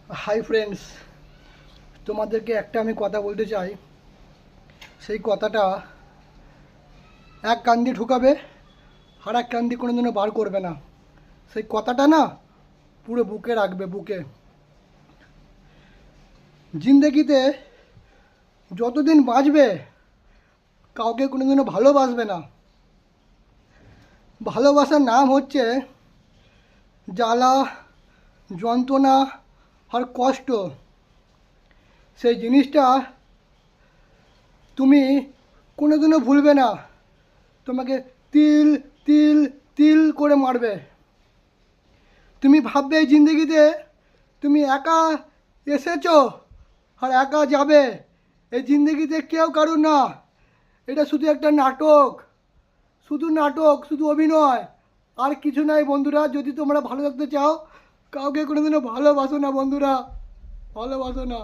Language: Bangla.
হাই ফ্রেন্ডস, তোমাদেরকে একটা আমি কথা বলতে চাই। সেই কথাটা এক কান দিয়ে ঢুকাবে আর এক কান দিয়ে কোনোদিনও বার করবে না। সেই কথাটা না পুরো বুকে রাখবে, বুকে। জিন্দেগিতে যতদিন বাঁচবে কাউকে কোনোদিনও ভালোবাসবে না। ভালোবাসার নাম হচ্ছে জ্বালা, যন্ত্রণা আর কষ্ট। সেই জিনিসটা তুমি কোনোদিনও ভুলবে না। তোমাকে তিল তিল তিল করে মারবে। তুমি ভাববে এই জিন্দগিতে তুমি একা এসেছো আর একা যাবে। এই জিন্দগিতে কেউ কারুর না। এটা শুধু একটা নাটক, শুধু নাটক, শুধু অভিনয়, আর কিছু নাই বন্ধুরা। যদি তোমরা ভালো থাকতে চাও কাউকে কোনোদিনও ভালোবাসো না বন্ধুরা, ভালোবাসো না।